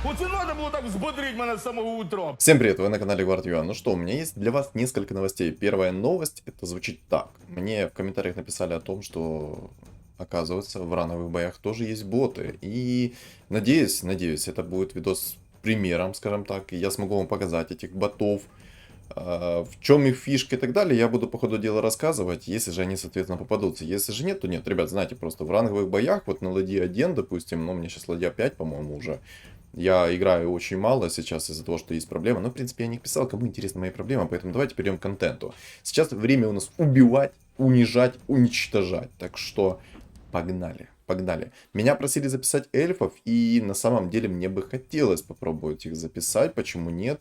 Вот и надо было так взбодрить меня с самого утра. Всем привет, вы на канале Guard.ua. Ну что, у меня есть для вас несколько новостей. Первая новость, это звучит так. Мне в комментариях написали о том, что, оказывается, в рановых боях тоже есть боты. И надеюсь, это будет видос с примером, скажем так. И я смогу вам показать этих ботов, в чем их фишка и так далее. Я буду по ходу дела рассказывать, если же они, соответственно, попадутся. Если же нет, то нет. Ребят, знаете, просто в ранговых боях, вот на ладье 1, допустим, ну, у меня сейчас ладья 5, по-моему, уже. Я играю очень мало сейчас из-за того, что есть проблемы. Но, в принципе, я не писал, кому интересны мои проблемы. Поэтому давайте перейдем к контенту. Сейчас время у нас убивать, унижать, уничтожать. Так что погнали. Погнали. Меня просили записать эльфов. И на самом деле мне бы хотелось попробовать их записать. Почему нет?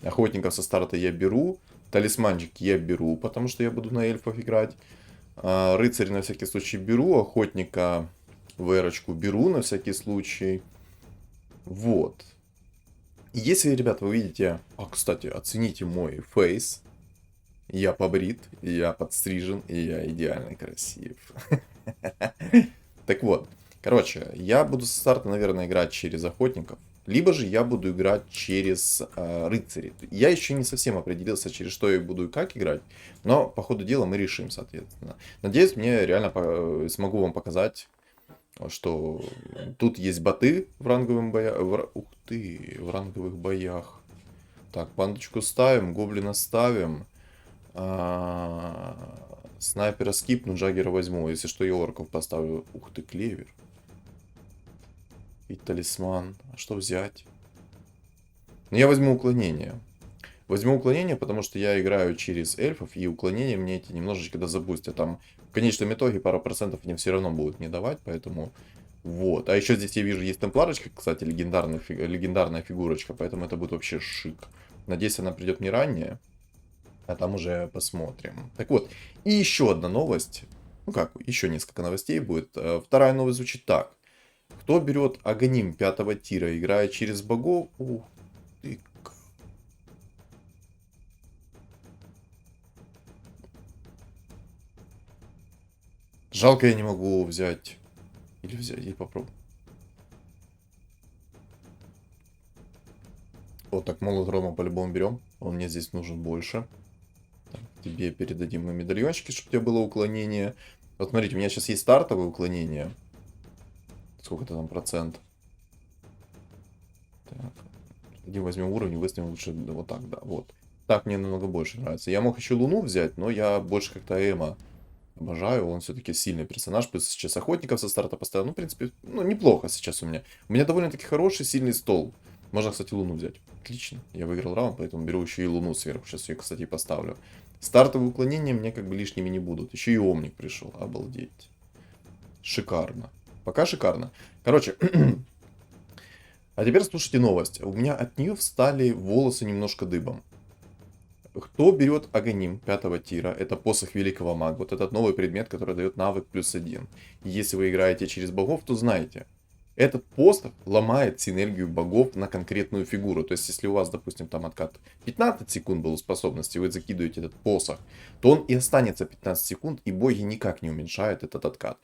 Охотников со старта я беру. Талисманчик я беру, потому что я буду на эльфов играть. Рыцарь на всякий случай беру. Охотника в эрочку беру на всякий случай. Вот. Если, ребята, вы видите... кстати, оцените мой фейс. Я побрит, я подстрижен, и я идеально красив. Так вот. Короче, я буду со старта, наверное, играть через охотников. Либо же я буду играть через рыцарей. Я еще не совсем определился, через что я буду и как играть. Но по ходу дела мы решим, соответственно. Надеюсь, мне реально смогу вам показать, что тут есть боты в ранговых боях. Ух ты, в ранговых боях. Так, пандочку ставим, гоблина ставим. Снайпера скипну, джаггера возьму. Если что, я орков поставлю. Ух ты, клевер. И талисман. А что взять? Ну, я возьму уклонение. Возьму уклонение, потому что я играю через эльфов, и уклонение мне эти немножечко дозабустят. Там в конечном итоге пару процентов они все равно будут не давать, поэтому вот. А еще здесь я вижу есть темпларочка, кстати, легендарная фигурочка, поэтому это будет вообще шик. Надеюсь, она придет не ранее, а там уже посмотрим. Так вот, и еще одна новость. Ну как, еще несколько новостей будет. Вторая новость звучит так. Кто берет Аганим 5 тира, играя через богов... Ух ты. Жалко, я не могу взять. Или взять, и попробовать. Вот так, молот Рома по-любому берем. Он мне здесь нужен больше. Так, тебе передадим мы медальончики, чтобы у тебя было уклонение. Вот смотрите, у меня сейчас есть стартовое уклонение. Сколько-то там процент. Так. Один возьмем уровень, выставим лучше вот так, да, вот. Так мне намного больше нравится. Я мог еще Луну взять, но я больше как-то Эма обожаю. Он все-таки сильный персонаж. Плюс сейчас охотников со старта поставил. Ну, в принципе, ну, неплохо сейчас у меня. У меня довольно-таки хороший, сильный стол. Можно, кстати, Луну взять. Отлично. Я выиграл раунд, поэтому беру еще и Луну сверху. Сейчас ее, кстати, поставлю. Стартовые уклонения мне как бы лишними не будут. Еще и Омник пришел. Обалдеть. Шикарно. Пока шикарно. Короче, а теперь слушайте новость. У меня от нее встали волосы немножко дыбом. Кто берет Аганим 5 тира, это посох великого мага, вот этот новый предмет, который дает навык +1. Если вы играете через богов, то знаете, этот посох ломает синергию богов на конкретную фигуру. То есть, если у вас, допустим, там откат 15 секунд был у способности, вы закидываете этот посох, то он и останется 15 секунд, и боги никак не уменьшают этот откат.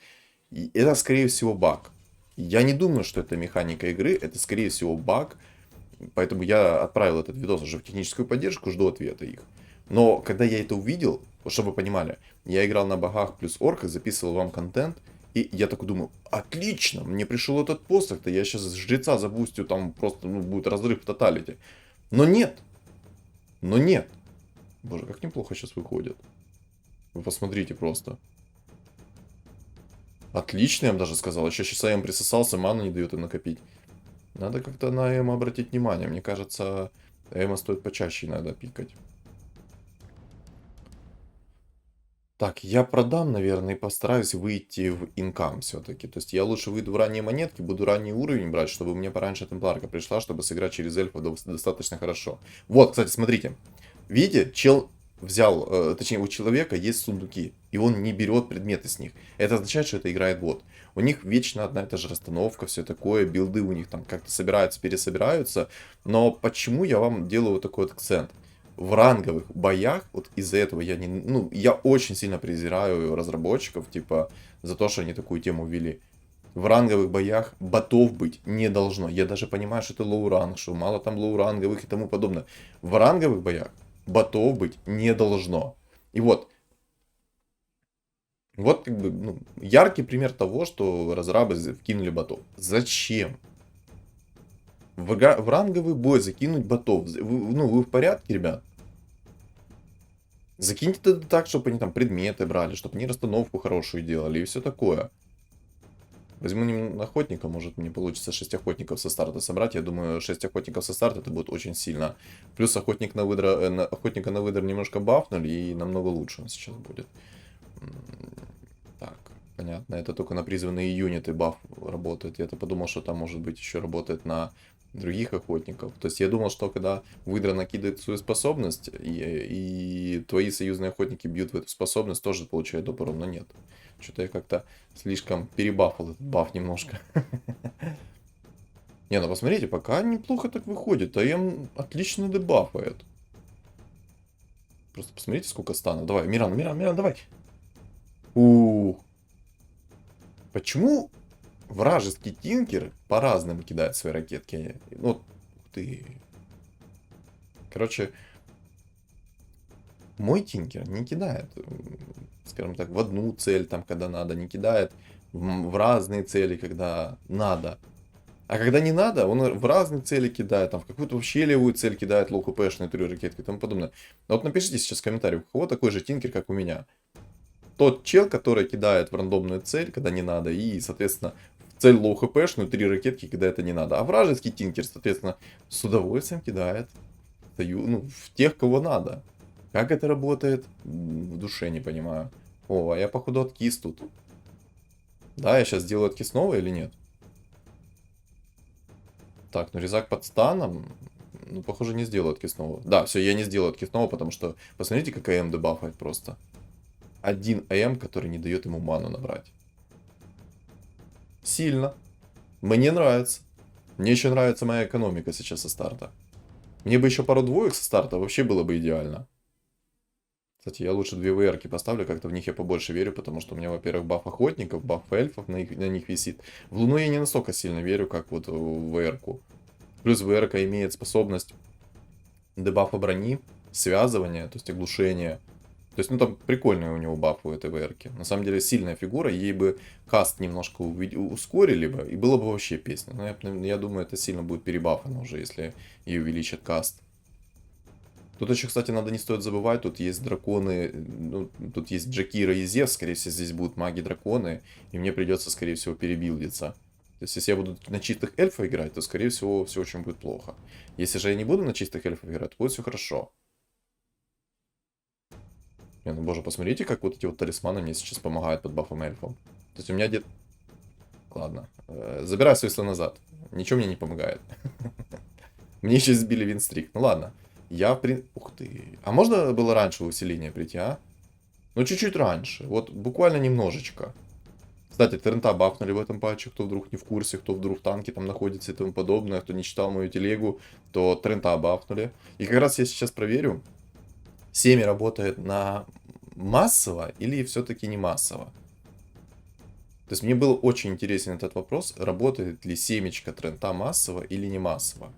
И это, скорее всего, баг. Я не думаю, что это механика игры, это, скорее всего, баг. Поэтому я отправил этот видос уже в техническую поддержку, жду ответа их. Но когда я это увидел, чтобы вы понимали, я играл на богах плюс орках, записывал вам контент, и я такой думаю, отлично, мне пришел этот посох-то, я сейчас жреца забустю, там просто будет разрыв в тоталити. Но нет. Но нет. Боже, как неплохо сейчас выходит. Вы посмотрите просто. Отлично, я бы даже сказал. Еще сейчас АМ присосался, ману не дает им накопить. Надо как-то на Эма обратить внимание. Мне кажется, Эма стоит почаще иногда пикать. Так, я продам, наверное, и постараюсь выйти в инкам все-таки. То есть я лучше выйду в ранние монетки, буду ранний уровень брать, чтобы мне пораньше темпларка пришла, чтобы сыграть через эльфа достаточно хорошо. Вот, кстати, смотрите. Видите, чел взял, точнее у человека есть сундуки, и он не берет предметы с них. Это означает, что это играет бот. У них вечно одна и та же расстановка, все такое, билды у них там как-то собираются, пересобираются. Но почему я вам делаю вот такой вот акцент? В ранговых боях, вот из-за этого я не, ну, я очень сильно презираю разработчиков, типа, за то, что они такую тему ввели. В ранговых боях ботов быть не должно. Я даже понимаю, что это лоу-ранг, что мало там лоу-ранговых и тому подобное. В ранговых боях ботов быть не должно. И вот как бы, ну, яркий пример того, что разрабы вкинули ботов. Зачем? В ранговый бой закинуть ботов. Ну, вы в порядке, ребят? Закиньте это так, чтобы они там предметы брали, чтобы они расстановку хорошую делали и все такое. Возьму охотника, может мне получится 6 охотников со старта собрать. Я думаю, 6 охотников со старта это будет очень сильно. Плюс охотника на выдр немножко бафнули и намного лучше он сейчас будет. Так, понятно. Это только на призванные юниты баф работает. Я-то подумал, что там может быть еще работает на других охотников. То есть я думал, что когда выдра накидывает свою способность, и твои союзные охотники бьют в эту способность, тоже получают доп. Урон, но нет. Что-то я как-то слишком перебафал этот баф немножко. Не, ну посмотрите, пока неплохо так выходит. АМ отлично дебафает. Просто посмотрите, сколько станов. Давай, Миран, давай. Почему вражеский тинкер по-разному кидает свои ракетки? Ну, ух ты. Короче, мой тинкер не кидает, скажем так, в одну цель, там, когда надо, не кидает в разные цели, когда надо. А когда не надо, он в разные цели кидает, там, в какую-то вообще левую цель кидает, лоу хпшные 3 ракетки и тому подобное. Но вот напишите сейчас в комментариях, у кого такой же тинкер, как у меня. Тот чел, который кидает в рандомную цель, когда не надо, и, соответственно, в цель лоу хпшную 3 ракетки, когда это не надо. А вражеский тинкер, соответственно, с удовольствием кидает в тех, кого надо. Как это работает, в душе не понимаю. О, а я походу откис тут. Да, я сейчас сделаю откис снова или нет? Так, ну резак под станом. Ну, похоже, не сделаю откис снова. Да, все, я не сделаю откис снова, потому что посмотрите, как АМ дебафает просто. Один АМ, который не дает ему ману набрать. Сильно. Мне нравится. Мне еще нравится моя экономика сейчас со старта. Мне бы еще пару двоек со старта, вообще было бы идеально. Кстати, я лучше 2 ВРки поставлю, как-то в них я побольше верю, потому что у меня, во-первых, баф охотников, баф эльфов на них висит. В Луну я не настолько сильно верю, как вот в ВРку. Плюс ВРка имеет способность дебафа брони, связывания, то есть оглушения. То есть, ну там прикольные у него бафы у этой ВРки. На самом деле сильная фигура, ей бы каст немножко ускорили бы, и было бы вообще песня. Но я думаю, это сильно будет перебафано уже, если ее увеличат каст. Тут еще, кстати, надо не стоит забывать, тут есть драконы, ну, тут есть Джакира и Зевс, скорее всего, здесь будут маги-драконы, и мне придется, скорее всего, перебилдиться. То есть, если я буду на чистых эльфов играть, то, скорее всего, все очень будет плохо. Если же я не буду на чистых эльфов играть, то будет все хорошо. Не, ну, боже, посмотрите, как вот эти вот талисманы мне сейчас помогают под бафом эльфом. То есть, у меня где-то... Ладно, забирай свои слова назад. Ничего мне не помогает. Мне еще сбили винстрик. Ну, ладно. Ух ты. А можно было раньше усиление прийти, а? Ну, чуть-чуть раньше. Вот буквально немножечко. Кстати, ТРНТ бафнули в этом патче, кто вдруг не в курсе, кто вдруг в танке там находится и тому подобное, кто не читал мою телегу, то ТРНТ бафнули. И как раз я сейчас проверю, Семи работает на массово или все-таки не массово. То есть мне был очень интересен этот вопрос, работает ли семечко ТРНТ массово или не массово.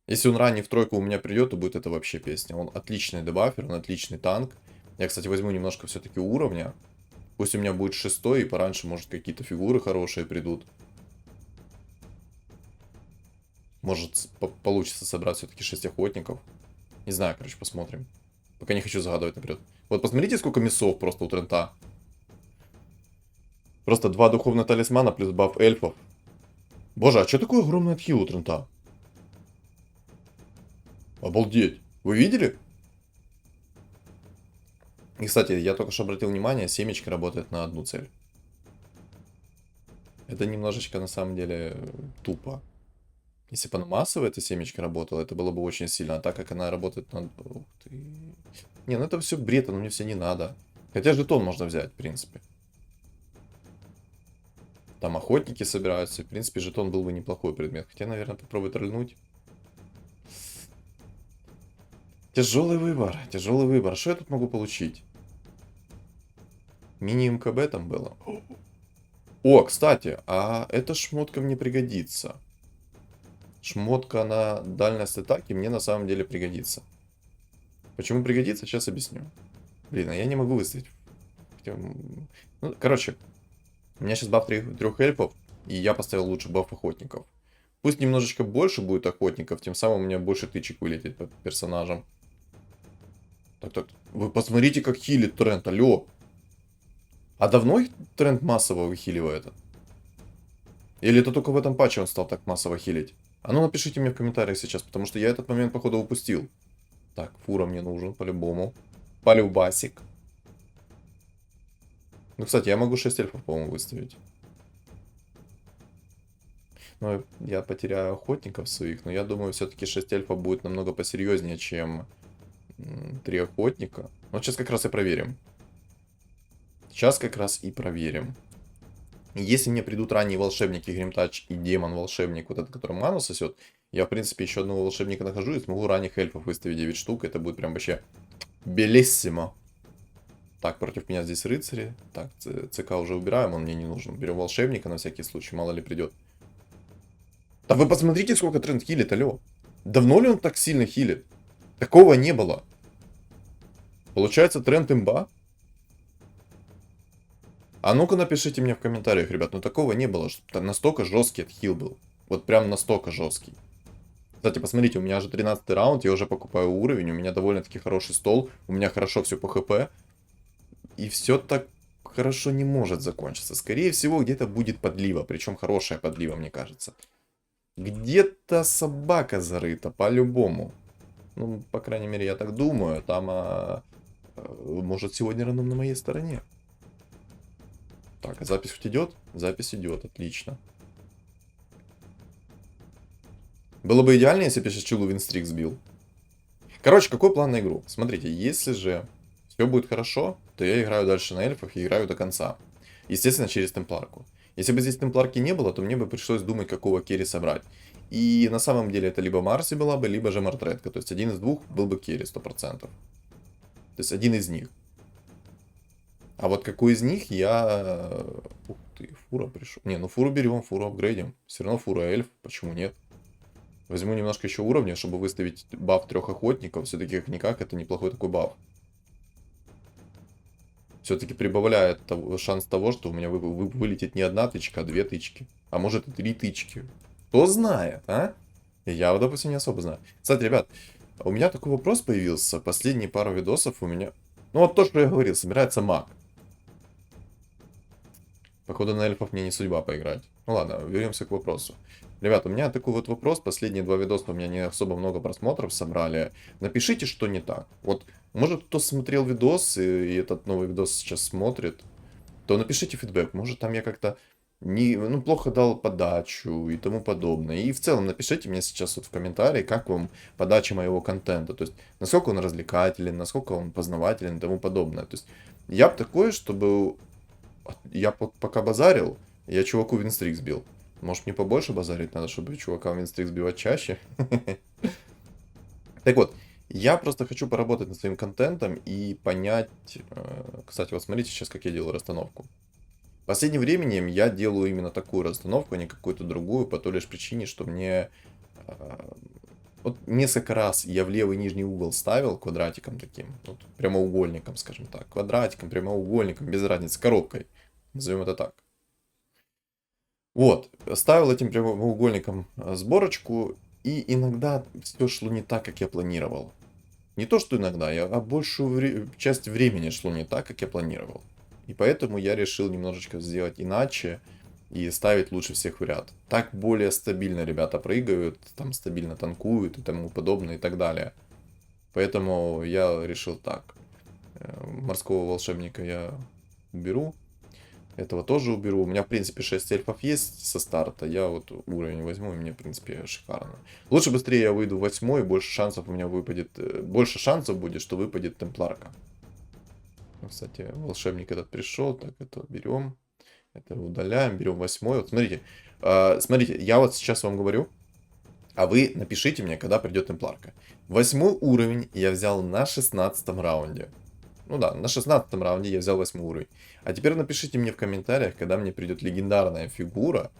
Если он ранний в тройку у меня придет, то будет это вообще песня. Он отличный дебафер, он отличный танк. Я, кстати, возьму немножко все-таки уровня. Пусть у меня будет 6, и пораньше, может, какие-то фигуры хорошие придут. Может, получится собрать все-таки 6 охотников. Не знаю, короче, посмотрим. Пока не хочу загадывать наперед. Вот посмотрите, сколько мясов просто у Трента. Просто 2 духовных талисмана плюс баф эльфов. Боже, а что такое огромный отхил у Трента? Обалдеть. Вы видели? И, кстати, я только что обратил внимание, семечко работает на одну цель. Это немножечко, на самом деле, тупо. Если бы она массово, эта семечка работала, это было бы очень сильно. А так как она работает на... Ух ты. Не, ну это все бред, оно мне все не надо. Хотя жетон можно взять, в принципе. Там охотники собираются. В принципе, жетон был бы неплохой предмет. Хотя, наверное, попробую тролльнуть. Тяжелый выбор, тяжелый выбор. Что я тут могу получить? Мини МКБ там было. О, кстати, а эта шмотка мне пригодится. Шмотка на дальность атаки мне на самом деле пригодится. Почему пригодится, сейчас объясню. Блин, а я не могу выставить. Ну, короче, у меня сейчас баф трех эльфов, и я поставил лучше баф охотников. Пусть немножечко больше будет охотников, тем самым у меня больше тычек вылетит по персонажам. Так, вы посмотрите, как хилит Трент, алло. А давно их Трент массово выхиливает? Или это только в этом патче он стал так массово хилить? А ну напишите мне в комментариях сейчас, потому что я этот момент, походу, упустил. Так, фура мне нужен, по-любому. Полюбасик. Ну, кстати, я могу 6 эльфов, по-моему, выставить. Но я потеряю охотников своих, но я думаю, все-таки 6 эльфов будет намного посерьезнее, чем 3 охотника. Вот сейчас как раз и проверим. Сейчас как раз и проверим. Если мне придут ранние волшебники, Гримтач и демон-волшебник, вот этот, который ману сосет, я, в принципе, еще одного волшебника нахожу и смогу ранних эльфов выставить 9 штук. Это будет прям вообще белиссимо. Так, против меня здесь рыцари. Так, ЦК уже убираем, он мне не нужен. Берем волшебника на всякий случай, мало ли придет. Да вы посмотрите, сколько Трент хилит, алло. Давно ли он так сильно хилит? Такого не было. Получается, Трент имба? А ну-ка напишите мне в комментариях, ребят, ну такого не было, что настолько жесткий этот хил был. Вот прям настолько жесткий. Кстати, посмотрите, у меня же 13 раунд, я уже покупаю уровень, у меня довольно-таки хороший стол, у меня хорошо все по хп. И все так хорошо не может закончиться. Скорее всего, где-то будет подлива, причем хорошая подлива, мне кажется. Где-то собака зарыта, по-любому. Ну, по крайней мере, я так думаю, там, может, сегодня рандом на моей стороне. Так, а запись хоть идет? Запись идет, отлично. Было бы идеально, если бы я сейчас Чилу винстрик сбил. Короче, какой план на игру? Смотрите, если же все будет хорошо, то я играю дальше на эльфах и играю до конца. Естественно, через темпларку. Если бы здесь темпларки не было, то мне бы пришлось думать, какого керри собрать. И на самом деле это либо Марси была бы, либо же Мартретка. То есть один из двух был бы керри 100%. То есть один из них. А вот какой из них я... Ух ты, фура пришел. Не, ну фуру берем, фуру апгрейдим. Все равно фура эльф, почему нет? Возьму немножко еще уровня, чтобы выставить баф 3 охотников. Все-таки как-никак это неплохой такой баф. Все-таки прибавляет шанс того, что у меня вылетит не одна тычка, а 2 тычки. А может и 3 тычки. Кто знает, а? Я, вот, допустим, не особо знаю. Кстати, ребят, у меня такой вопрос появился. Последние пару видосов у меня... Ну вот то, что я говорил, собирается маг. Походу на эльфов мне не судьба поиграть. Ну ладно, вернемся к вопросу. Ребят, у меня такой вот вопрос. Последние 2 видоса у меня не особо много просмотров собрали. Напишите, что не так. Вот, может, кто смотрел видос и этот новый видос сейчас смотрит, то напишите фидбэк. Может, там я как-то ну, плохо дал подачу и тому подобное. И в целом напишите мне сейчас вот в комментарии, как вам подача моего контента. То есть, насколько он развлекателен, насколько он познавателен и тому подобное. То есть, я бы такое, чтобы... Я пока базарил, я чуваку винстрик сбил. Может, мне побольше базарить надо, чтобы чувакам винстрик сбивать чаще? Так вот, я просто хочу поработать над своим контентом и понять... Кстати, вот смотрите сейчас, как я делаю расстановку. В последнее время я делаю именно такую расстановку, а не какую-то другую, по той лишь причине, что мне... Вот несколько раз я в левый нижний угол ставил квадратиком таким, вот, прямоугольником, скажем так. Квадратиком, прямоугольником, без разницы, коробкой. Назовем это так. Вот, ставил этим прямоугольником сборочку, и иногда все шло не так, как я планировал. Не то, что иногда, а большую часть времени шло не так, как я планировал. И поэтому я решил немножечко сделать иначе и ставить лучше всех в ряд. Так более стабильно ребята прыгают, там стабильно танкуют и тому подобное и так далее. Поэтому я решил так. Морского волшебника я уберу. Этого тоже уберу. У меня, в принципе, 6 эльфов есть со старта. Я вот уровень возьму, и мне, в принципе, шикарно. Лучше быстрее я выйду в 8, больше шансов у меня выпадет... Больше шансов будет, что выпадет темпларка. Кстати, волшебник этот пришел. Так, это берем. Это удаляем, берем 8. Вот смотрите. Смотрите, я вот сейчас вам говорю. А вы напишите мне, когда придет темпларка. 8 уровень я взял на 16 раунде. Ну да, на 16 раунде я взял 8 уровень. А теперь напишите мне в комментариях, когда мне придет легендарная фигура.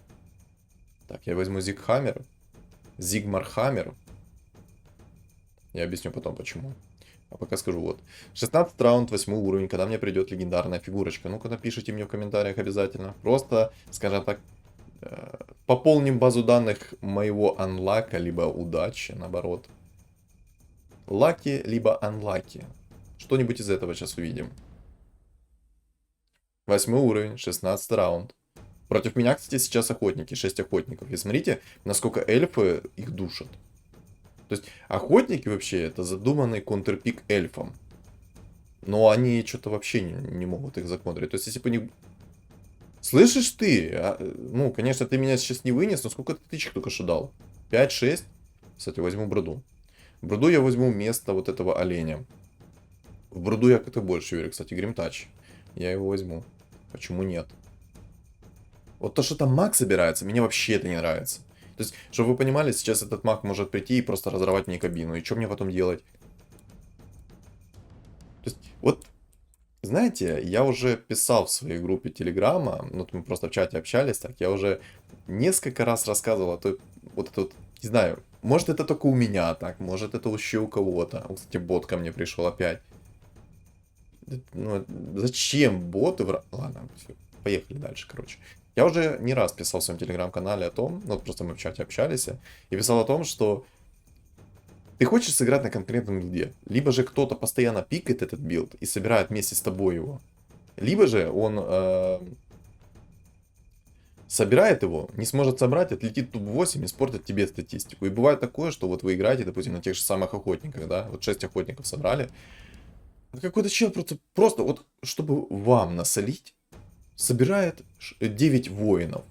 Так, я возьму Зигхаммер. Зигмархаммер. Я объясню потом почему. А пока скажу вот. 16 раунд, 8 уровень, когда мне придет легендарная фигурочка. Ну-ка напишите мне в комментариях обязательно. Просто, скажем так, пополним базу данных моего анлака, либо удачи, наоборот. Лаки, либо анлаки. Что-нибудь из этого сейчас увидим. 8 уровень, 16 раунд. Против меня, кстати, сейчас охотники, 6 охотников. И смотрите, насколько эльфы их душат. То есть охотники вообще это задуманный контрпик эльфам. Но они что-то вообще не могут их законтрить. То есть если бы они... Слышишь ты? Ну, конечно, ты меня сейчас не вынес, но сколько ты тычек только что дал? 5-6? Кстати, возьму броду. Броду я возьму вместо вот этого оленя. В броду я как-то больше верю, кстати, Гримтач. Я его возьму. Почему нет? Вот то, что там маг собирается, мне вообще это не нравится. То есть, чтобы вы понимали, сейчас этот маг может прийти и просто разорвать мне кабину. И что мне потом делать? То есть, вот, знаете, я уже писал в своей группе Телеграма, ну, мы просто в чате общались, так, я уже несколько раз рассказывал о той, вот это вот, не знаю, может это только у меня так, может это еще у кого-то. Вот, кстати, бот ко мне пришел опять. Ну, зачем боты Ладно, все, поехали дальше, короче. Я уже не раз писал в своем телеграм-канале о том, ну, просто мы в чате общались, и писал о том, что ты хочешь сыграть на конкретном билде. Либо же кто-то постоянно пикает этот билд и собирает вместе с тобой его. Либо же он собирает его, не сможет собрать, отлетит топ-8 и испортит тебе статистику. И бывает такое, что вот вы играете, допустим, на тех же самых охотниках, да, вот 6 охотников собрали. Какой-то чел просто вот, чтобы вам насолить, собирает 9 воинов.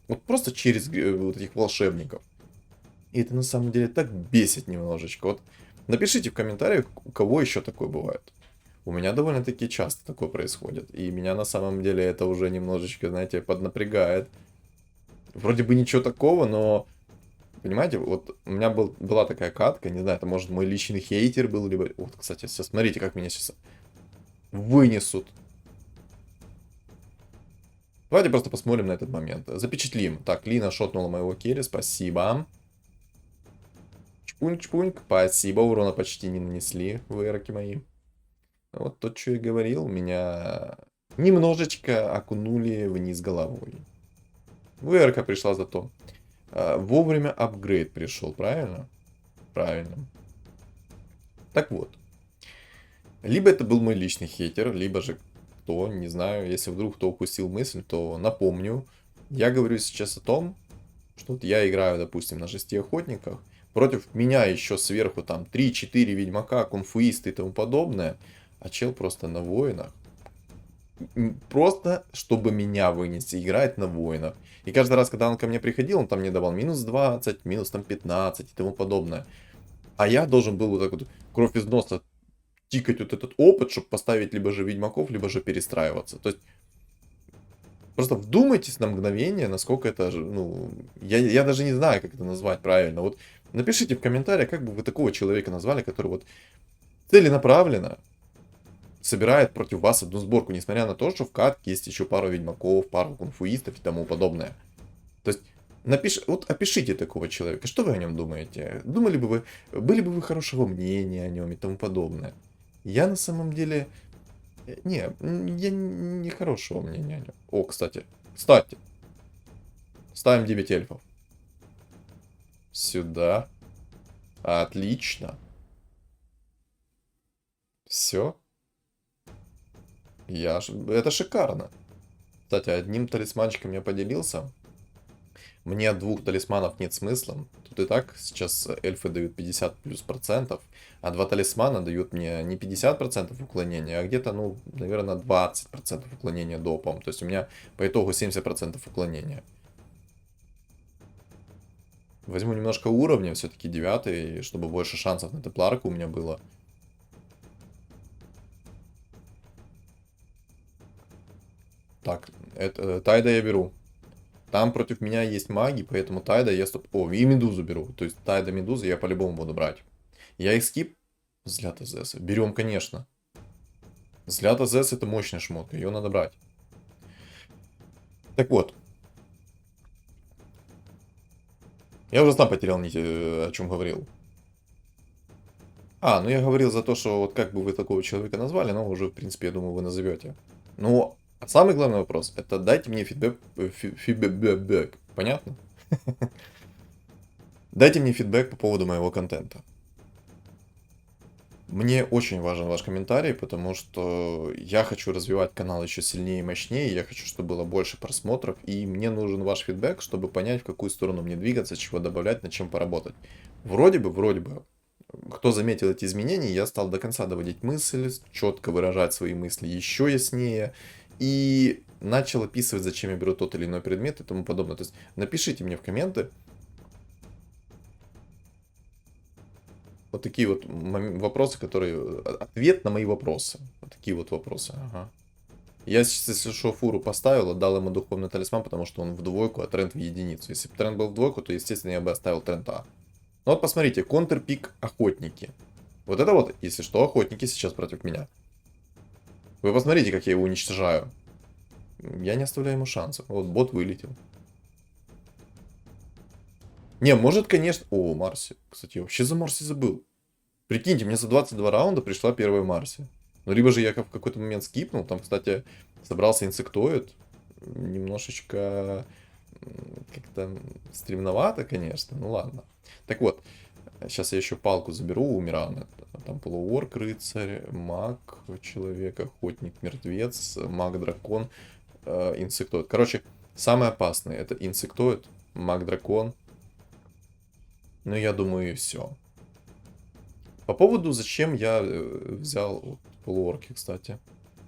Вот просто через вот этих волшебников. И это на самом деле так бесит немножечко. Вот напишите в комментариях, у кого еще такое бывает. У меня довольно-таки часто такое происходит. И меня на самом деле это уже немножечко, знаете, поднапрягает. Вроде бы ничего такого, но... Понимаете, вот у меня была такая катка, не знаю, это может мой личный хейтер был, либо... Вот, кстати, сейчас смотрите, как меня сейчас вынесут. Давайте просто посмотрим на этот момент. Запечатлим. Так, Лина шотнула моего керри, спасибо. Чпуньк-чпуньк, спасибо, урона почти не нанесли вейроки мои. Вот то, что я говорил, меня немножечко окунули вниз головой. Вейрока пришла зато. Вовремя апгрейд пришел, правильно? Правильно. Так вот. Либо это был мой личный хейтер, либо же кто, не знаю. Если вдруг кто упустил мысль, то напомню. Я говорю сейчас о том, что вот я играю, допустим, на 6 охотниках. Против меня еще сверху там 3-4 ведьмака, кунфуисты и тому подобное. А чел просто на воинах. Просто, чтобы меня вынести, играет на воинах. И каждый раз, когда он ко мне приходил, он там мне давал минус 20, минус там 15 и тому подобное. А я должен был вот так вот кровь из носа тикать вот этот опыт, чтобы поставить либо же ведьмаков, либо же перестраиваться. То есть, просто вдумайтесь на мгновение, насколько это, ну, я даже не знаю, как это назвать правильно. Вот напишите в комментариях, как бы вы такого человека назвали, который вот целенаправленно собирает против вас одну сборку, несмотря на то, что в катке есть еще пару ведьмаков, пару кунфуистов и тому подобное. То есть, вот опишите такого человека, что вы о нем думаете? Думали бы вы, были бы вы хорошего мнения о нем и тому подобное? Я на самом деле... Не, я не хорошего мнения о нем. О, кстати, ставим 9 эльфов. Сюда. Отлично. Все. Это шикарно. Кстати, одним талисманчиком я поделился. Мне от 2 талисманов нет смысла. Тут и так сейчас эльфы дают 50 плюс процентов. А 2 талисмана дают мне не 50% уклонения, а где-то, ну, наверное, 20% уклонения допом. То есть у меня по итогу 70% уклонения. Возьму немножко уровня, все-таки 9, чтобы больше шансов на тепларку у меня было. Так, Тайда я беру. Там против меня есть маги, поэтому Тайда я О, и Медузу беру. То есть Тайда, Медузу я по-любому буду брать. Я их скип. Взгляд из Берем, конечно. Взгляд АЗС это мощная шмотка, ее надо брать. Так вот. Я уже сам потерял нить, о чем говорил. Ну я говорил за то, что вот как бы вы такого человека назвали, но уже, в принципе, я думаю, вы назовете. Ну, а самый главный вопрос, это дайте мне фидбэк, фидбэк, понятно? Дайте мне фидбэк по поводу моего контента. Мне очень важен ваш комментарий, потому что я хочу развивать канал еще сильнее и мощнее, я хочу, чтобы было больше просмотров, и мне нужен ваш фидбэк, чтобы понять, в какую сторону мне двигаться, чего добавлять, над чем поработать. Вроде бы, кто заметил эти изменения, я стал до конца доводить мысль, четко выражать свои мысли еще яснее, и начал описывать, зачем я беру тот или иной предмет и тому подобное. То есть напишите мне в комменты, вот такие вот вопросы, которые... Ответ на мои вопросы. Вот такие вот вопросы. Ага. Я сейчас, если что, фуру поставил, отдал ему духовный талисман, потому что он в двойку, а тренд в единицу. Если бы тренд был в двойку, то, естественно, я бы оставил тренд А. Ну вот посмотрите, контрпик охотники. Вот это вот, если что, охотники сейчас против меня. Вы посмотрите, как я его уничтожаю. Я не оставляю ему шансов. Вот бот вылетел. Не, может, конечно... О, Марси. Кстати, я вообще за Марси забыл. Прикиньте, мне за 22 раунда пришла первая Марси. Ну, либо же я в какой-то момент скипнул. Там, кстати, собрался инсектоид. Немножечко как-то стремновато, конечно. Ну, ладно. Так вот, сейчас я еще палку заберу у Мирана. Там полуорк, рыцарь, маг, человек, охотник, мертвец, маг, дракон, инсектоид. Короче, самое опасное это инсектоид, маг, дракон. Ну, я думаю, и все. По поводу, зачем я взял вот, полуорки, кстати.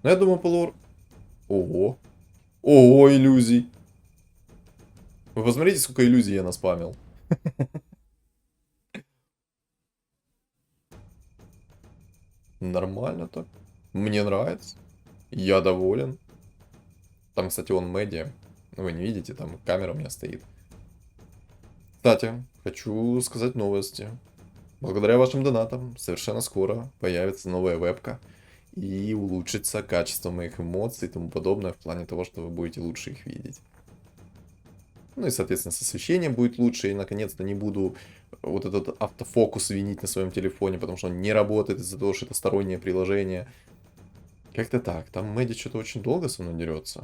Ну, я думаю, полуорк... Ого. Ого, иллюзий. Вы посмотрите, сколько иллюзий я наспамил. Нормально так. Мне нравится. Я доволен. Там, кстати, он медиа. Вы не видите, там камера у меня стоит. Кстати, хочу сказать новости. Благодаря вашим донатам совершенно скоро появится новая вебка. И улучшится качество моих эмоций и тому подобное в плане того, что вы будете лучше их видеть. Ну и, соответственно, с освещением будет лучше. И, наконец-то, не буду вот этот автофокус винить на своем телефоне, потому что он не работает из-за того, что это стороннее приложение. Как-то так. Там Мэдди что-то очень долго со мной дерется.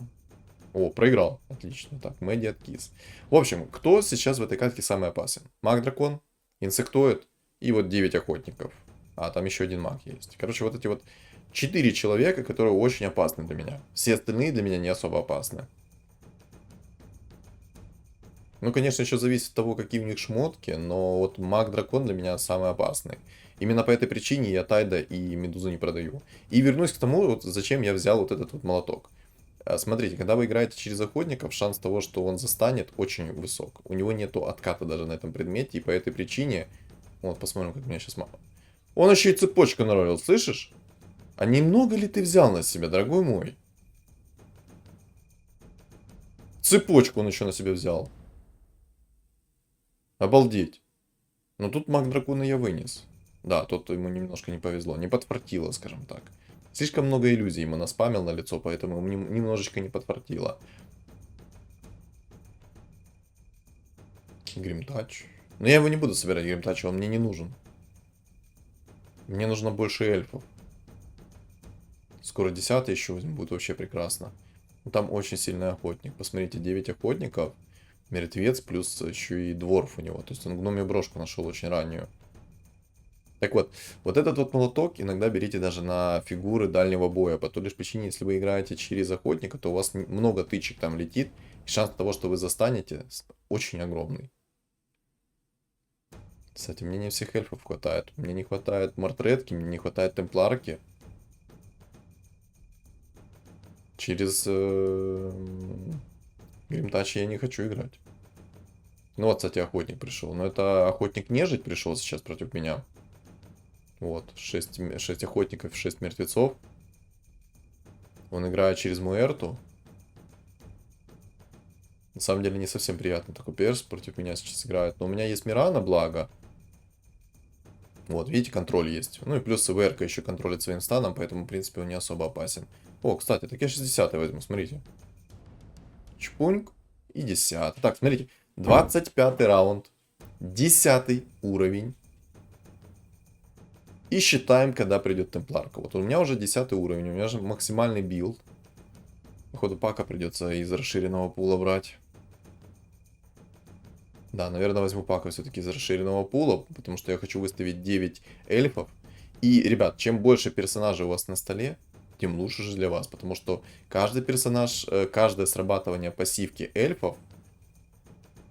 О, проиграл. Отлично. Так, Мэдди откис. В общем, кто сейчас в этой катке самый опасен? Маг-дракон, инсектоид и вот 9 охотников. А, там еще один маг есть. Короче, вот эти вот 4 человека, которые очень опасны для меня. Все остальные для меня не особо опасны. Ну, конечно, еще зависит от того, какие у них шмотки, но вот маг-дракон для меня самый опасный. Именно по этой причине я Тайда и Медузу не продаю. И вернусь к тому, вот зачем я взял вот этот вот молоток. Смотрите, когда вы играете через охотников, шанс того, что он застанет, очень высок. У него нету отката даже на этом предмете, и по этой причине... Вот, посмотрим, как у меня сейчас... Он еще и цепочку наролил, слышишь? А немного ли ты взял на себя, дорогой мой? Цепочку он еще на себя взял. Обалдеть. Но тут маг дракона я вынес. Да, тут ему немножко не повезло. Не подфартило, скажем так. Слишком много иллюзий ему наспамил на лицо, поэтому ему немножечко не подфартило. Гримтач. Но я его не буду собирать, Гримтач, он мне не нужен. Мне нужно больше эльфов. Скоро 10 еще возьму, будет вообще прекрасно. Там очень сильный охотник. Посмотрите, 9 охотников. Мертвец, плюс еще и дворф у него. То есть он гномью брошку нашел очень раннюю. Так вот, вот этот вот молоток иногда берите даже на фигуры дальнего боя. По той лишь причине, если вы играете через охотника, то у вас много тычек там летит. И шанс того, что вы застанете, очень огромный. Кстати, мне не всех эльфов хватает. Мне не хватает мартретки, мне не хватает темпларки. Через Гримтач я не хочу играть. Ну вот, кстати, охотник пришел. Но это охотник нежить пришел сейчас против меня. Вот, 6 охотников, 6 мертвецов. Он играет через Муэрту. На самом деле не совсем приятно такой перс против меня сейчас играет. Но у меня есть Мирана, благо. Вот, видите, контроль есть. Ну и плюс ИВР еще контролит своим станом, поэтому, в принципе, он не особо опасен. О, кстати, так я 60 возьму, смотрите. Чпуньк и 10. Так, смотрите, 25 раунд, 10 уровень. И считаем, когда придет темпларка. Вот у меня уже 10 уровень, у меня же максимальный билд. Походу пака придется из расширенного пула брать. Да, наверное, возьму пака все-таки из расширенного пула, потому что я хочу выставить 9 эльфов. И, ребят, чем больше персонажей у вас на столе, тем лучше же для вас. Потому что каждый персонаж, каждое срабатывание пассивки эльфов,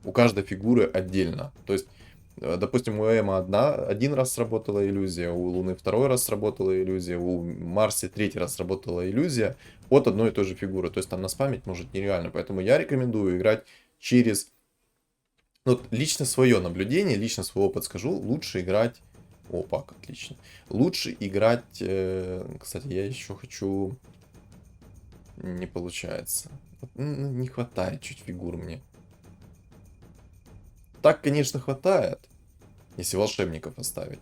у каждой фигуры отдельно. То есть, допустим, у Эма один раз сработала иллюзия, у Луны второй раз сработала иллюзия, у Марси третий раз сработала иллюзия от одной и той же фигуры. То есть там наспамить может нереально. Поэтому я рекомендую играть через... Ну, лично свое наблюдение, лично свой опыт скажу, лучше играть... О, пак, отлично. Лучше играть... Кстати, я еще хочу... Не получается. Не хватает чуть фигур мне. Так, конечно, хватает, если волшебников оставить.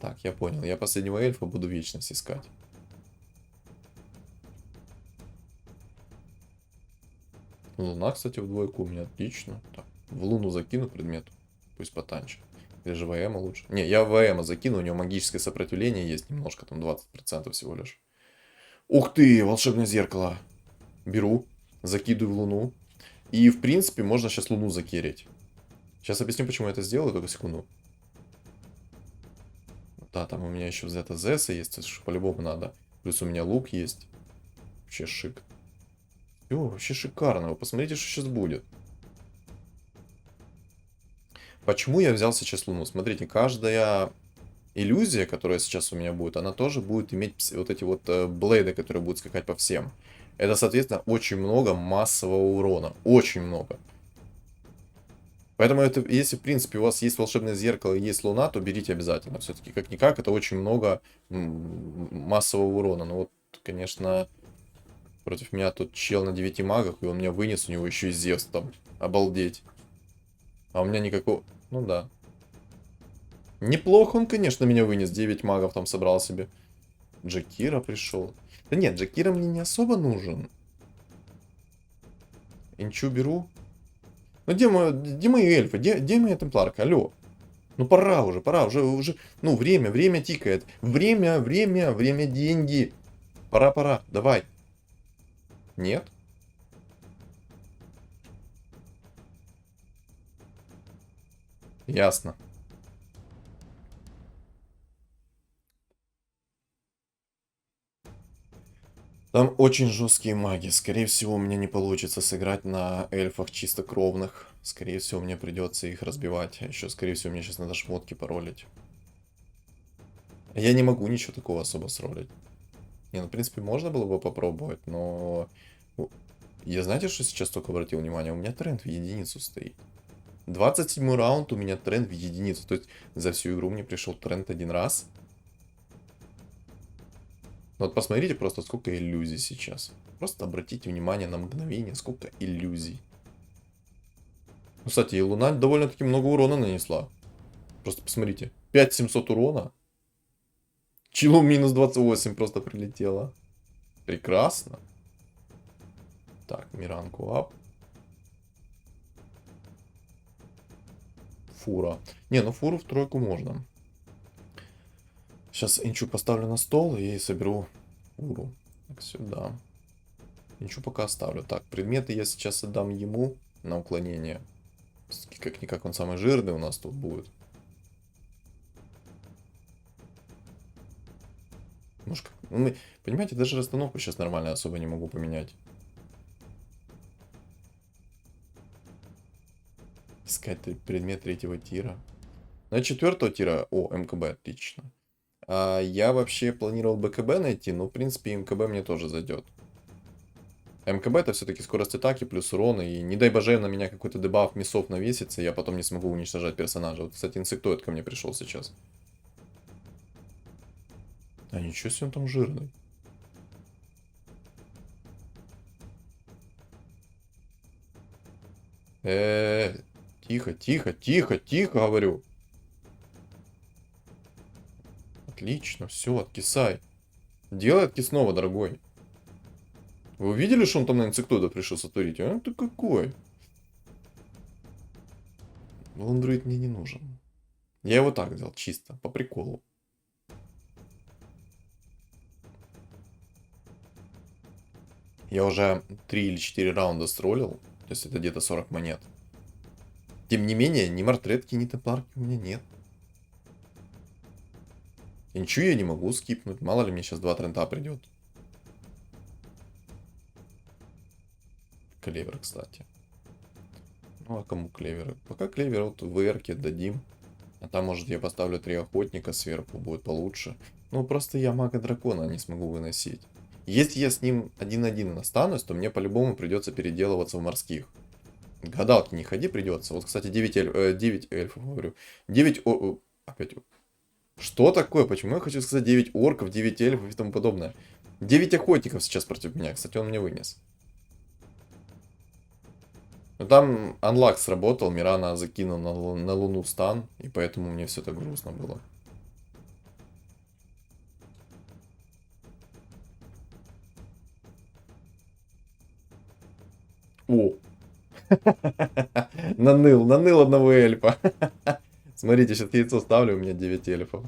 Так, я понял. Я последнего эльфа буду вечность искать. Луна, кстати, в двойку у меня отлично. Так, в Луну закину предмет. Пусть потанчит. Или же ВМ лучше. Не, я ВМ закину, у него магическое сопротивление есть немножко, там 20% всего лишь. Ух ты, волшебное зеркало. Беру, закидываю в Луну. И, в принципе, можно сейчас Луну закерить. Сейчас объясню, почему я это сделаю, только секунду. Да, там у меня еще взято ЗС есть, это по-любому надо. Плюс у меня лук есть. Вообще шик. О, вообще шикарно. Вы посмотрите, что сейчас будет. Почему я взял сейчас Луну? Смотрите, каждая иллюзия, которая сейчас у меня будет, она тоже будет иметь вот эти вот блейды, которые будут скакать по всем. Это, соответственно, очень много массового урона. Очень много. Поэтому, это, если, в принципе, у вас есть волшебное зеркало и есть Луна, то берите обязательно. Все-таки, как-никак, это очень много массового урона. Ну вот, конечно, против меня тут чел на 9 магах, и он меня вынес, у него еще и Зевс там. Обалдеть. А у меня никакого... Ну да. Неплохо он, конечно, меня вынес. 9 магов там собрал себе. Джакира пришел. Да нет, Джакира мне не особо нужен. Инчу беру. Ну где мои эльфы? Где моя темпларка? Алло. Ну пора уже. Ну время тикает. Время, деньги. Пора, давай. Нет? Ясно. Там очень жесткие маги. Скорее всего, у меня не получится сыграть на эльфах чистокровных. Скорее всего, мне придется их разбивать. А еще, скорее всего, мне сейчас надо шмотки паролить. Я не могу ничего такого особо сролить. Не, ну, в принципе, можно было бы попробовать, но... Я знаете, что сейчас только обратил внимание? У меня тренд в единицу стоит. 27 раунд, у меня тренд в единицу. То есть за всю игру мне пришел тренд один раз. Ну вот посмотрите просто, сколько иллюзий сейчас. Просто обратите внимание на мгновение, сколько иллюзий. Ну, кстати, и Луна довольно-таки много урона нанесла. Просто посмотрите. 5700 урона. Чилу минус 28 просто прилетело. Прекрасно. Так, Миранку ап. Фура. Не, ну фуру в тройку можно. Сейчас инчу поставлю на стол и соберу фуру. Так, сюда. Инчу пока оставлю. Так, предметы я сейчас отдам ему на уклонение. Как-никак он самый жирный у нас тут будет. Может, ну, понимаете, даже расстановку сейчас нормально особо не могу поменять. Искать предмет третьего тира. На четвертого тира... О, МКБ, отлично. А я вообще планировал БКБ найти, но в принципе МКБ мне тоже зайдет. МКБ это все-таки скорость атаки плюс урон, и не дай боже на меня какой-то дебаф мясов навесится, я потом не смогу уничтожать персонажа. Вот, кстати, инсектоид ко мне пришел сейчас. А ничего себе он там жирный. Тихо, тихо, тихо, тихо, говорю. Отлично, все, откисай. Делай откисного, дорогой. Вы увидели, что он там на инсектоида пришел сотворить? А ты какой? Ландроид мне не нужен. Я его так взял, чисто, по приколу. Я уже 3 или 4 раунда строллил. То есть это где-то 40 монет. Тем не менее, ни мартретки, ни темпларки у меня нет. И ничего я не могу скипнуть. Мало ли мне сейчас 2 трента придет. Клевер, кстати. Ну а кому клеверы? Пока клевер вот в эр-ке дадим. А там, может, я поставлю 3 охотника сверху, будет получше. Ну, просто я мага дракона не смогу выносить. Если я с ним 1-1 останусь, то мне по-любому придется переделываться в морских. Гадалки не ходи, придется. Вот, кстати, 9 эльфов, говорю. 9 опять. Что такое? Почему я хочу сказать 9 орков, 9 эльфов и тому подобное? 9 охотников сейчас против меня. Кстати, он мне вынес. Ну там анлак сработал, Мирана закинул на луну стан, и поэтому мне все так грустно было. О! Наныл одного эльфа. Смотрите, сейчас яйцо ставлю, у меня 9 эльфов.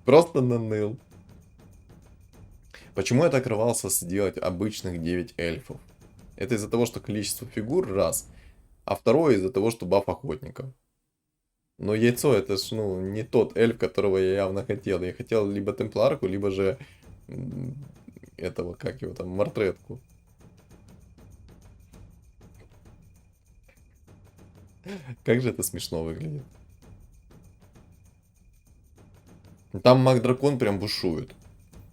Просто наныл. Почему я так рвался сделать обычных 9 эльфов? Это из-за того, что количество фигур раз, а второе из-за того, что баф охотников. Но яйцо это ж, ну, не тот эльф, которого я явно хотел. Я хотел либо темпларку, либо же этого, как его там, мартретку. Как же это смешно выглядит. Там маг-дракон прям бушует.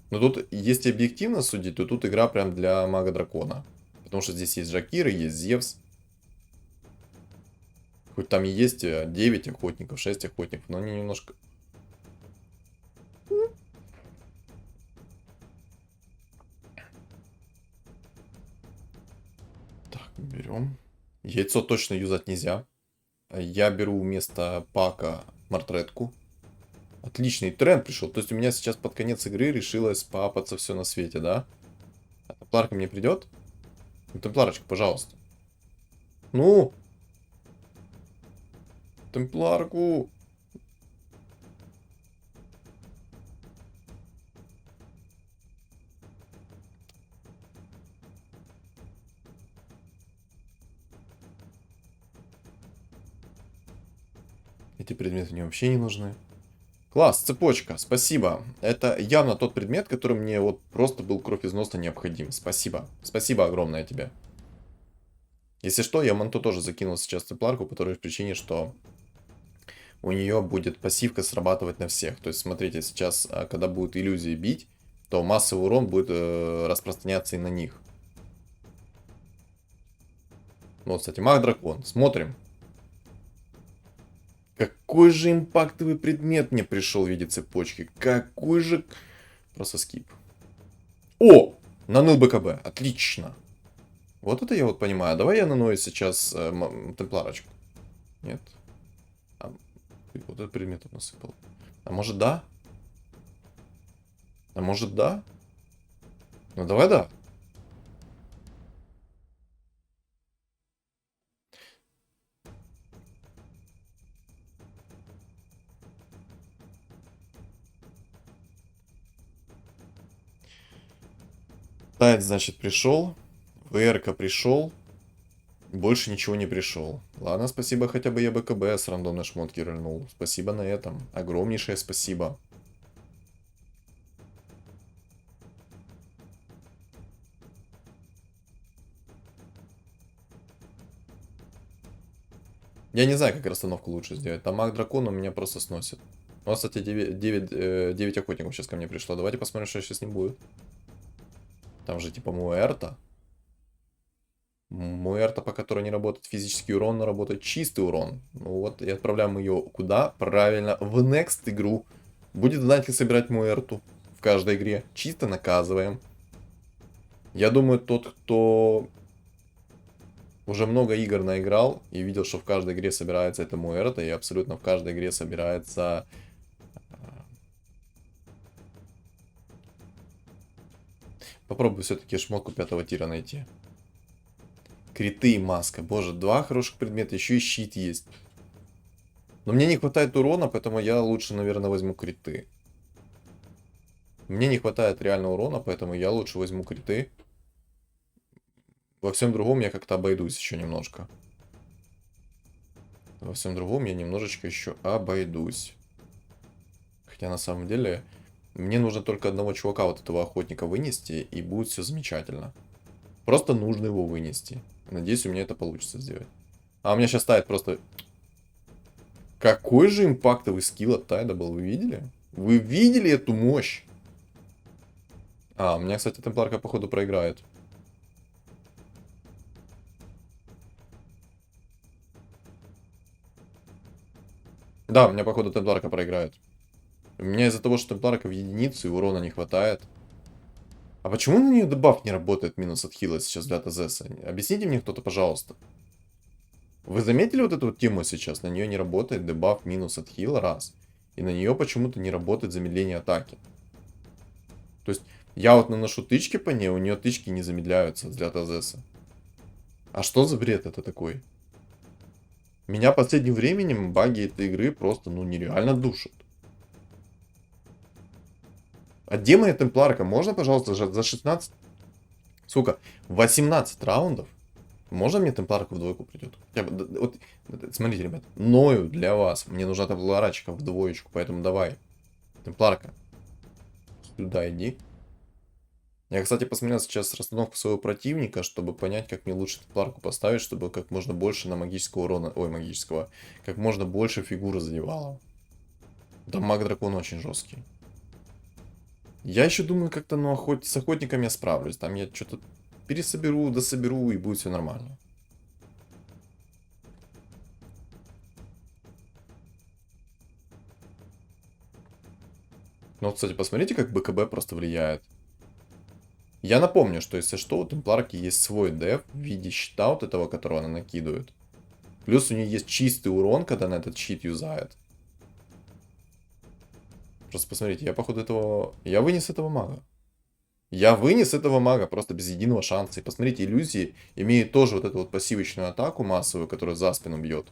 Но тут, если объективно судить, то тут игра прям для мага-дракона. Потому что здесь есть Жакиры, есть Зевс. Хоть там и есть 9 охотников, 6 охотников, но они немножко... Так, берем. Яйцо точно юзать нельзя. Я беру вместо пака мартретку. Отличный тренд пришел. То есть у меня сейчас под конец игры решилось поапаться все на свете, да? А темпларка мне придет? Ну, темпларочка, пожалуйста. Ну! Темпларку! Эти предметы мне вообще не нужны. Класс, цепочка, спасибо. Это явно тот предмет, который мне вот просто был кровь из носа необходим. Спасибо. Спасибо огромное тебе. Если что, я Манту тоже закинул сейчас цепларку по той причине, что у нее будет пассивка срабатывать на всех. То есть, смотрите, сейчас, когда будут иллюзии бить, то массовый урон будет распространяться и на них. Вот, кстати, маг-дракон. Смотрим. Какой же импактовый предмет мне пришел в виде цепочки. Какой же... Просто скип. О! Наныл БКБ. Отлично. Вот это я вот понимаю. Давай я наною сейчас темпларочку. Нет. А, вот этот предмет он насыпал. А может да? А может да? Ну давай да. Тайт, значит, пришел. ВРК пришел. Больше ничего не пришел. Ладно, спасибо, хотя бы я БКБ с рандомной шмотки рыльнул. Спасибо на этом. Огромнейшее спасибо. Я не знаю, как расстановку лучше сделать. Там маг дракон у меня просто сносит. У нас, кстати, 9 охотников сейчас ко мне пришло. Давайте посмотрим, что сейчас с ним будет. Там же типа Муэрта. Муэрта, по которой не работает физический урон, но работает чистый урон. Ну вот, и отправляем ее куда? Правильно, в Next игру. Будет знать, как собирать Муэрту в каждой игре. Чисто наказываем. Я думаю, тот, кто Уже много игр наиграл и видел, что в каждой игре собирается эта Муэрта, и абсолютно в каждой игре собирается... Попробую все-таки шмотку 5-го тира найти. Криты и маска. Боже, 2 хороших предмета, еще и щит есть. Но мне не хватает урона, поэтому я лучше, наверное, возьму криты. Мне не хватает реального урона, поэтому я лучше возьму криты. Во всем другом я как-то обойдусь еще немножко. Во всем другом я немножечко еще обойдусь. Хотя на самом деле мне нужно только одного чувака, вот этого охотника, вынести, и будет все замечательно. Просто нужно его вынести. Надеюсь, у меня это получится сделать. А у меня сейчас Тайд просто... Какой же импактовый скилл от Тайда был, вы видели? Вы видели эту мощь? А, у меня, кстати, темпларка, походу, проиграет. Да, у меня, походу, темпларка проиграет. У меня из-за того, что темпларка в единицу и урона не хватает. А почему на нее дебаф не работает минус от хила сейчас для ТЗС? Объясните мне кто-то, пожалуйста. Вы заметили вот эту вот тему сейчас? На нее не работает дебаф минус от хила, раз. И на нее почему-то не работает замедление атаки. То есть, я вот наношу тычки по ней, у нее тычки не замедляются для ТЗС. А что за бред это такой? Меня последним временем баги этой игры просто, ну, нереально душат. А где моя темпларка? Можно, пожалуйста, за 16... Сука, 18 раундов? Можно мне темпларка в двойку придет? Вот, смотрите, ребят, ною для вас. Мне нужна темпларочка в двоечку, поэтому давай. Темпларка. Сюда иди. Я, кстати, посмотрел сейчас расстановку своего противника, чтобы понять, как мне лучше темпларку поставить, чтобы как можно больше на магического урона... Ой, магического. Как можно больше фигуры задевало. Да, маг-дракон очень жесткий. Я еще думаю, как-то, ну, с охотником я справлюсь. Там я что-то пересоберу, дособеру, и будет все нормально. Ну, вот, кстати, посмотрите, как БКБ просто влияет. Я напомню, что если что, у темпларки есть свой деф в виде щита вот этого, которого она накидывает. Плюс у нее есть чистый урон, когда она этот щит юзает. Просто посмотрите, я походу этого... Я вынес этого мага. Я вынес этого мага просто без единого шанса. И посмотрите, иллюзии имеют тоже вот эту вот пассивочную атаку массовую, которая за спину бьет.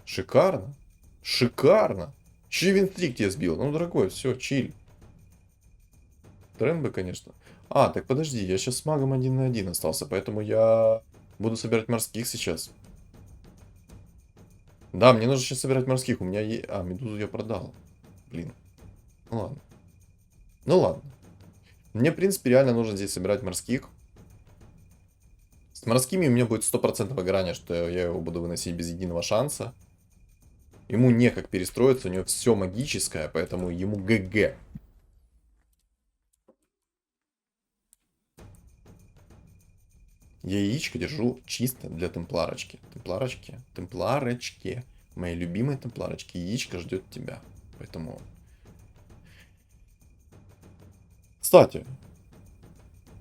Шикарно. Шикарно. Че винстрик тебя сбил? Ну, дорогой, все, чиль. Тренбы, конечно. А, так подожди, я сейчас с магом 1 на 1 остался, поэтому я буду собирать морских сейчас. Да, мне нужно сейчас собирать морских. У меня есть... А, медузу я продал. Блин. Ну ладно. Ну ладно. Мне, в принципе, реально нужно здесь собирать морских. С морскими у меня будет 100% выгорание, что я его буду выносить без единого шанса. Ему некак перестроиться, у него все магическое, поэтому ему ГГ. Я яичко держу чисто для темпларочки. Темпларочки. Темпларочки. Мои любимые темпларочки. Яичко ждет тебя. Поэтому... Кстати.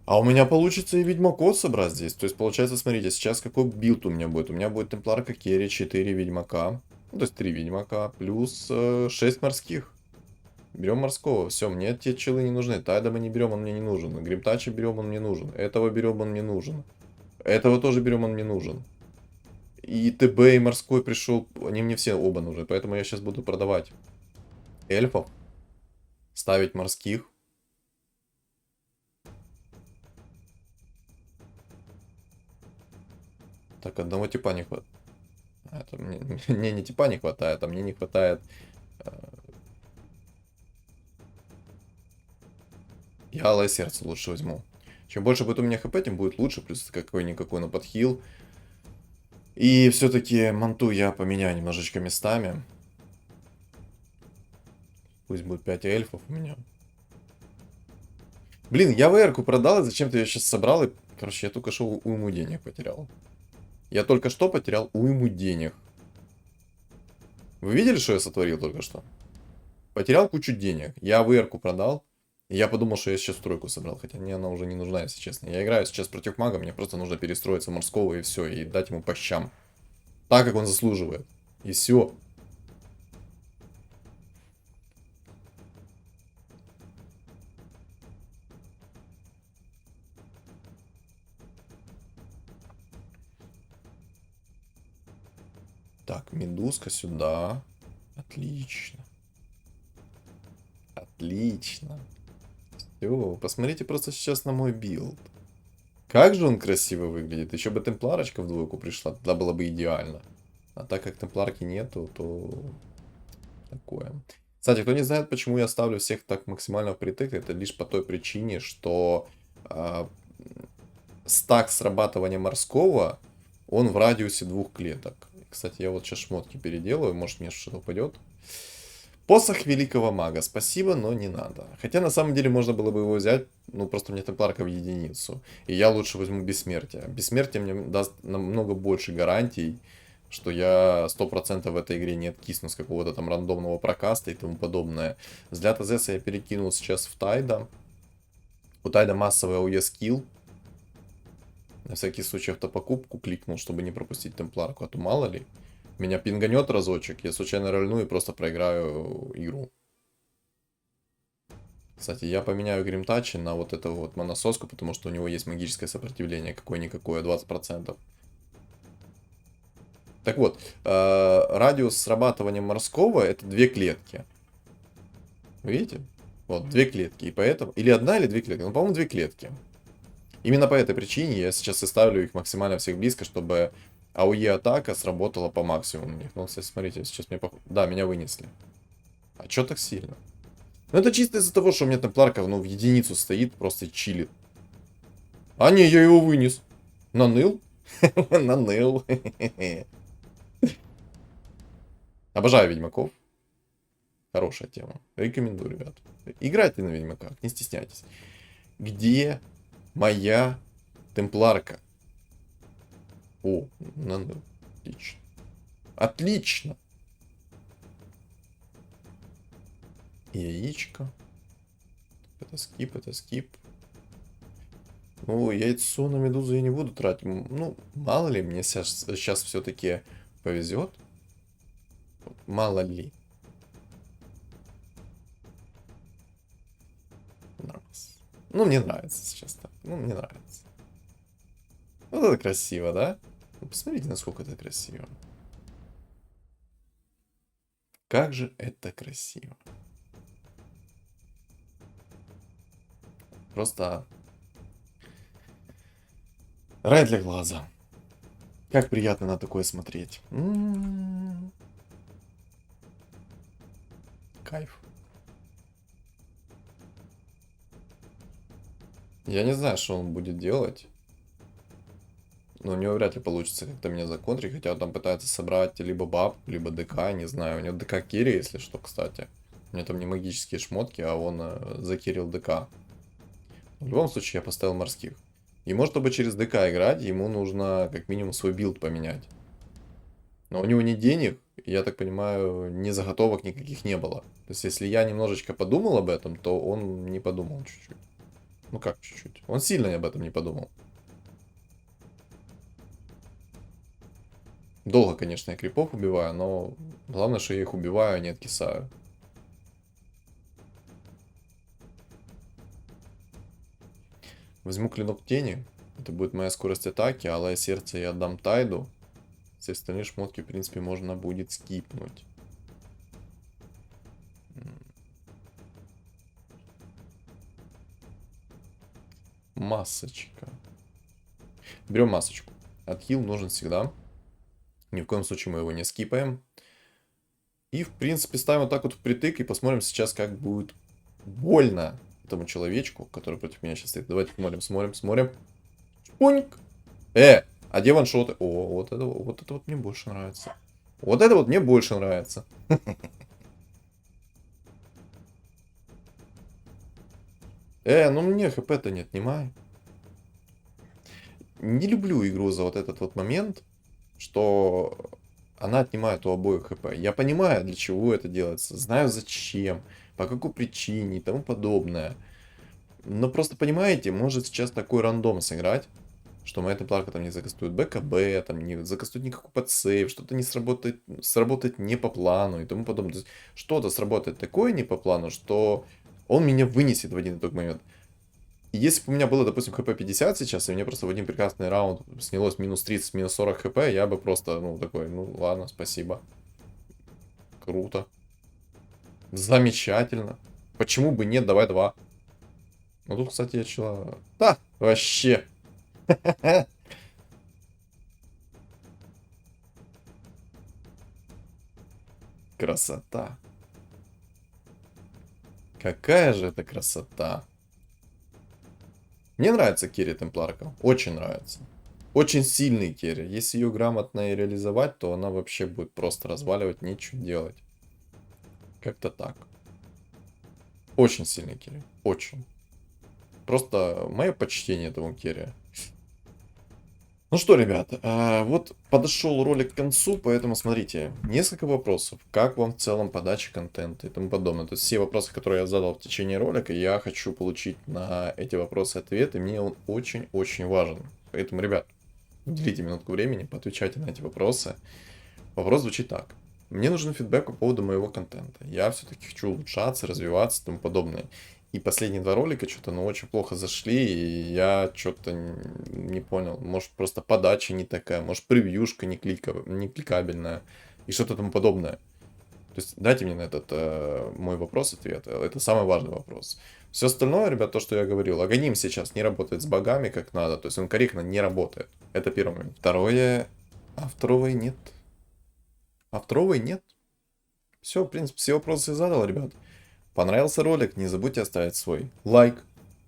А у меня получится и ведьмаков собрать здесь. То есть, получается, смотрите, сейчас какой билд у меня будет. У меня будет темпларка керри, 4 ведьмака. Ну, то есть 3 ведьмака. Плюс 6 морских. Берем морского. Все, мне те челы не нужны. Тайда мы не берем, он мне не нужен. Гримтача берем, он мне нужен. Этого берем, он мне нужен. Этого тоже берем, он мне нужен. И ТБ, и морской пришел. Они мне все оба нужны. Поэтому я сейчас буду продавать эльфов. Ставить морских. Так, одного типа не хватает. Это мне не типа не хватает, а мне не хватает... Я алое сердце лучше возьму. Чем больше будет у меня хп, тем будет лучше. Плюс какой-никакой на подхил. И все-таки манту я поменяю немножечко местами. Пусть будет 5 эльфов у меня. Блин, я ВР-ку продал, и зачем-то я сейчас собрал. И, короче, я только что уйму денег потерял. Я только что потерял уйму денег. Вы видели, что я сотворил только что? Потерял кучу денег. Я ВР-ку продал. И я подумал, что я сейчас тройку собрал, хотя мне она уже не нужна, если честно. Я играю сейчас против мага, мне просто нужно перестроиться в морского и все, и дать ему по щам. Так, как он заслуживает. И все. Так, медузка сюда. Отлично. Отлично. Все, посмотрите просто сейчас на мой билд. Как же он красиво выглядит. Еще бы темпларочка в двойку пришла, тогда было бы идеально. А так как темпларки нету, то такое. Кстати, кто не знает, почему я ставлю всех так максимально впритык, это лишь по той причине, что а, стак срабатывания морского, он в радиусе 2 клеток. Кстати, я вот сейчас шмотки переделаю, может мне что-то упадет. Посох великого мага. Спасибо, но не надо. Хотя на самом деле можно было бы его взять, ну просто мне темпларка в единицу. И я лучше возьму бессмертие. Бессмертие мне даст намного больше гарантий, что я 100% в этой игре не откисну с какого-то там рандомного прокаста и тому подобное. Взгляд АЗС я перекинул сейчас в Тайда. У Тайда массовый АОЕ скилл. На всякий случай автопокупку кликнул, чтобы не пропустить темпларку, а то мало ли. Меня пинганет разочек, я случайно рольну и просто проиграю игру. Кстати, я поменяю гримтачи на вот эту вот монососку, потому что у него есть магическое сопротивление, какое-никакое, 20%. Так вот, радиус срабатывания морского это 2 клетки. Вы видите? Вот, 2 клетки. И поэтому... Или одна, или 2 клетки. Ну, по-моему, 2 клетки. Именно по этой причине я сейчас и ставлю их максимально всех близко, чтобы АОЕ атака сработала по максимуму. Ну, кстати, смотрите, сейчас мне Да, меня вынесли. А чё так сильно? Ну, это чисто из-за того, что у меня темпларка, ну, в единицу стоит, просто чилит. А не, я его вынес. Наныл? Наныл. Обожаю ведьмаков. Хорошая тема. Рекомендую, ребят. Играйте на ведьмаках, не стесняйтесь. Где моя темпларка? О, наныл. Отлично. Отлично. Яичко. Это скип, это скип. Ну, яйцо на медузу я не буду тратить. Ну, мало ли, мне сейчас все-таки повезет. Мало ли. Нравится. Ну, мне нравится сейчас так. Ну, мне нравится. Вот это красиво, да? Ну, посмотрите, насколько это красиво. Как же это красиво. Просто рай для глаза. Как приятно на такое смотреть. Кайф. Я не знаю, что он будет делать. Но у него вряд ли получится как-то меня законтрить. Хотя он там пытается собрать либо баб, либо ДК, не знаю. У него ДК керри, если что, кстати. У него там не магические шмотки, а он закерил ДК. В любом случае, я поставил морских. Ему, чтобы через ДК играть, ему нужно как минимум свой билд поменять. Но у него ни денег, я так понимаю, ни заготовок никаких не было. То есть, если я немножечко подумал об этом, то он не подумал чуть-чуть. Ну как чуть-чуть? Он сильно об этом не подумал. Долго, конечно, я крипов убиваю, но главное, что я их убиваю, а не откисаю. Возьму клинок тени. Это будет моя скорость атаки, алое сердце я отдам Тайду. Все остальные шмотки, в принципе, можно будет скипнуть. Масочка. Берем масочку. Отхил нужен всегда. Ни в коем случае мы его не скипаем. И, в принципе, ставим вот так вот впритык и посмотрим сейчас, как будет больно этому человечку, который против меня сейчас стоит. Давайте смотрим. Шпуньк. А где ваншоты? О, вот это вот мне больше нравится. Вот это вот мне больше нравится. Ну мне хп-то не отнимай. Не люблю игру за вот этот вот момент, что она отнимает у обоих хп. Я понимаю, для чего это делается, знаю зачем, по какой причине и тому подобное. Но просто понимаете, может сейчас такой рандом сыграть, что моя темпларка там не закастует БКБ, там не закастует никакой подсейв, что-то не сработает не по плану и тому подобное. То есть что-то сработает такое не по плану, что он меня вынесет в один и тот момент. И если бы у меня было, допустим, хп 50 сейчас, и мне просто в один прекрасный раунд снялось минус 30, минус 40 хп, я бы просто, ну, такой, ну, ладно, спасибо. Круто. Замечательно. Почему бы нет, давай 2. Ну, тут, кстати, я чела... Да, вообще. Красота. Какая же это красота. Мне нравится керри темпларка. Очень нравится. Очень сильный керри. Если ее грамотно реализовать, то она вообще будет просто разваливать, нечего делать. Как-то так. Очень сильный керри. Очень. Просто мое почтение этому керри. Ну что, ребят, вот подошел ролик к концу, поэтому смотрите, несколько вопросов. Как вам в целом подача контента и тому подобное. То есть все вопросы, которые я задал в течение ролика, я хочу получить на эти вопросы ответ, и мне он очень-очень важен. Поэтому, ребят, уделите минутку времени, поотвечайте на эти вопросы. Вопрос звучит так. Мне нужен фидбэк по поводу моего контента. Я все-таки хочу улучшаться, развиваться и тому подобное. И последние 2 ролика что-то, ну, очень плохо зашли, и я что-то не понял. Может, просто подача не такая, может, превьюшка не кликабельная и что-то тому подобное. То есть дайте мне на этот мой вопрос ответ. Это самый важный вопрос. Все остальное, ребят, то, что я говорил, Аганим сейчас не работает с багами как надо, то есть он корректно не работает. Это первый момент. Второе, второго нет. Второго нет. Все, в принципе, все вопросы я задал, ребят. Понравился ролик, не забудьте оставить свой лайк,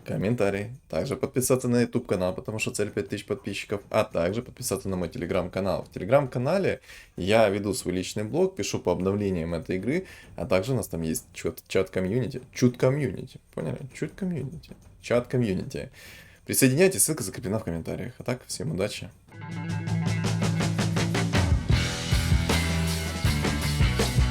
комментарий, также подписаться на YouTube канал, потому что цель 5000 подписчиков, а также подписаться на мой телеграм-канал. В телеграм-канале я веду свой личный блог, пишу по обновлениям этой игры, а также у нас там есть чат-комьюнити, чут-комьюнити, поняли? Чут-комьюнити, чат-комьюнити. Присоединяйтесь, ссылка закреплена в комментариях. А так, всем удачи.